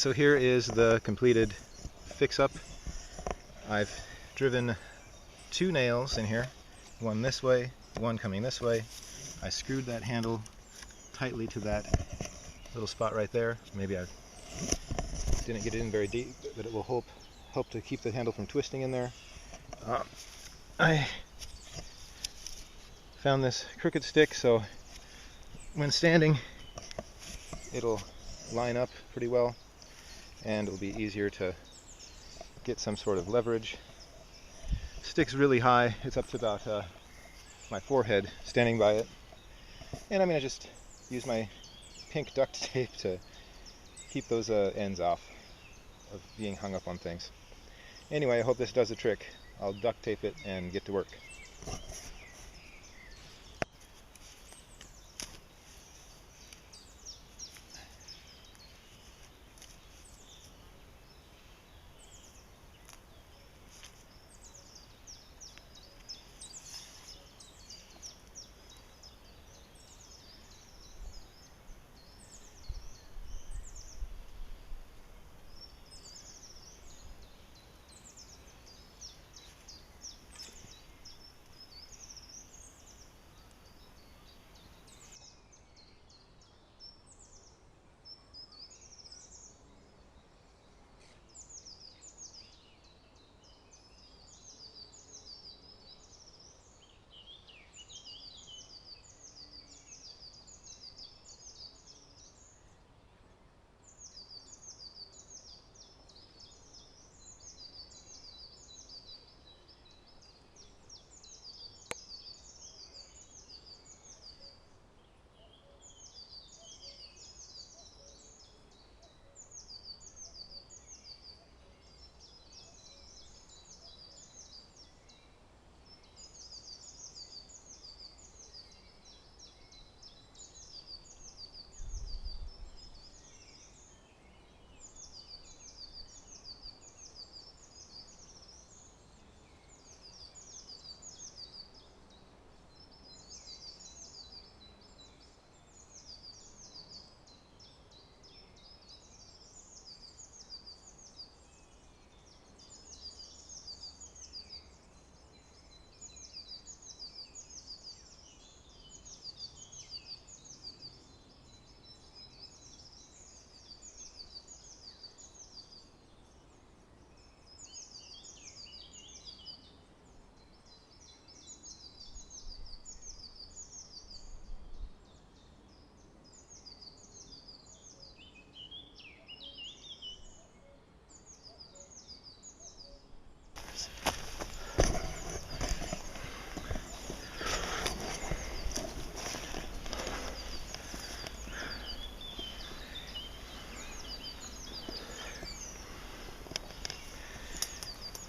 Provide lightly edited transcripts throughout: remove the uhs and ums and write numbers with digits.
So here is the completed fix-up. I've driven 2 nails in here, one this way, one coming this way. I screwed that handle tightly to that little spot right there. Maybe I didn't get it in very deep, but it will help to keep the handle from twisting in there. I found this crooked stick, so when standing it'll line up pretty well and it'll be easier to get some sort of leverage. Stick's really high, it's up to about my forehead standing by it, and I'm going to just use my pink duct tape to keep those ends off of being hung up on things. Anyway, I hope this does the trick. I'll duct tape it and get to work.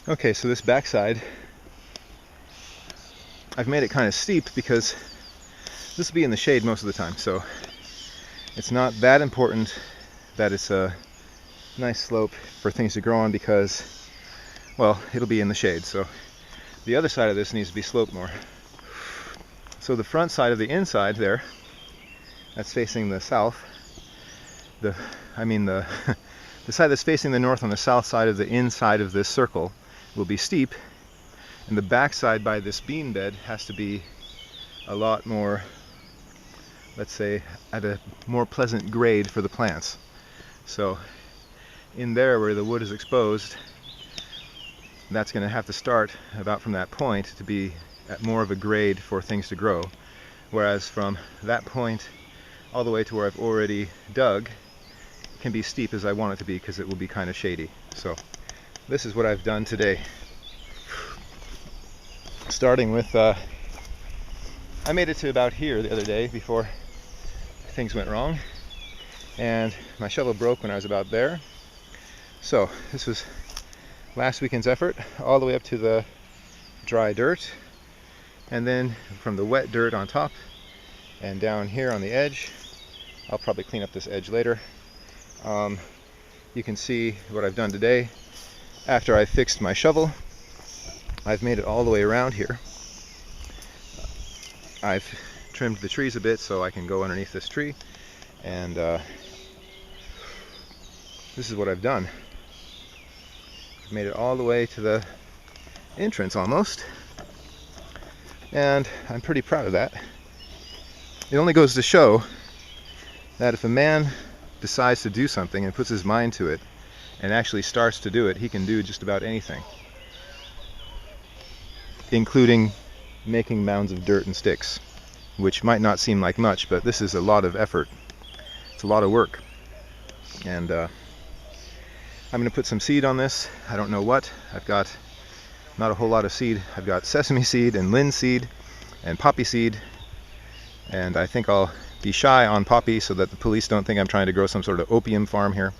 Okay, so this backside, I've made it kind of steep because this will be in the shade most of the time, so it's not that important that it's a nice slope for things to grow on because, well, it'll be in the shade. So the other side of this needs to be sloped more. So the front side of the inside there, that's facing the south, the side that's facing the north on the south side of the inside of this circle will be steep, and the back side by this bean bed has to be a lot more, let's say, at a more pleasant grade for the plants. So in there where the wood is exposed, that's going to have to start about from that point to be at more of a grade for things to grow, whereas from that point all the way to where I've already dug can be steep as I want it to be because it will be kind of shady. So this is what I've done today. Starting with, I made it to about here the other day before things went wrong, and my shovel broke when I was about there. So this was last weekend's effort, all the way up to the dry dirt, and then from the wet dirt on top and down here on the edge. I'll probably clean up this edge later. You can see what I've done today. After I fixed my shovel, I've made it all the way around here. I've trimmed the trees a bit so I can go underneath this tree and this is what I've done. I've made it all the way to the entrance almost, and I'm pretty proud of that. It only goes to show that if a man decides to do something and puts his mind to it and actually starts to do it, he can do just about anything, including making mounds of dirt and sticks, which might not seem like much, but this is a lot of effort. It's a lot of work. And I'm going to put some seed on this. I don't know what. I've got not a whole lot of seed. I've got sesame seed and linseed and poppy seed, and I think I'll be shy on poppy so that the police don't think I'm trying to grow some sort of opium farm here.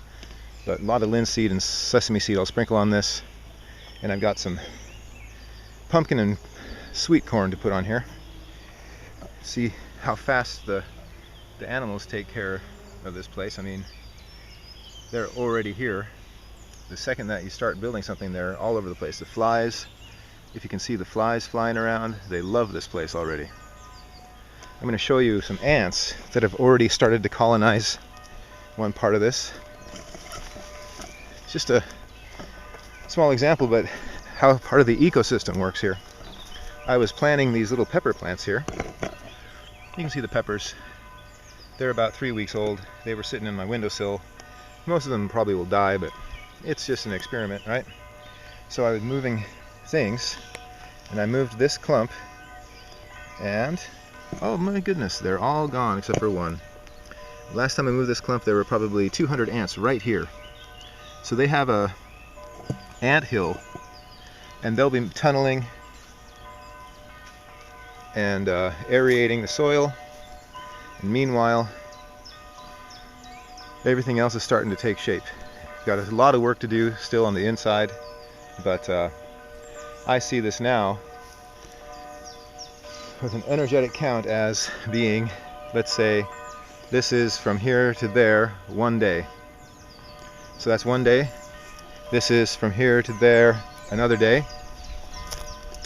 But a lot of linseed and sesame seed I'll sprinkle on this, and I've got some pumpkin and sweet corn to put on here. See how fast the animals take care of this place. I mean, they're already here. The second that you start building something, they're all over the place. The flies, if you can see the flies flying around, they love this place already. I'm going to show you some ants that have already started to colonize one part of this. It's just a small example, but how part of the ecosystem works here. I was planting these little pepper plants here. You can see the peppers. They're about 3 weeks old. They were sitting in my windowsill. Most of them probably will die, but it's just an experiment, right? So I was moving things, and I moved this clump, and oh my goodness, they're all gone except for one. Last time I moved this clump, there were probably 200 ants right here. So they have a ant hill, and they'll be tunneling and aerating the soil. And meanwhile, everything else is starting to take shape. Got a lot of work to do still on the inside, but I see this now with an energetic count as being, let's say, this is from here to there, 1 day. So that's 1 day. This is from here to there, another day.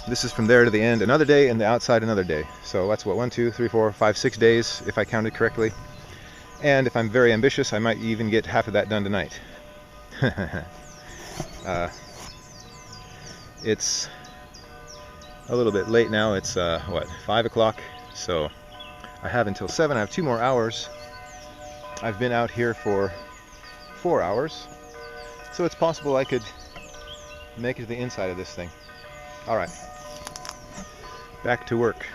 This is from there to the end, another day, and the outside another day. So that's what, 1, 2, 3, 4, 5, 6 days, if I counted correctly. And if I'm very ambitious, I might even get half of that done tonight. It's a little bit late now. It's what, 5 o'clock? So I have until 7. I have 2 more hours. I've been out here for 4 hours, so it's possible I could make it to the inside of this thing. All right, back to work.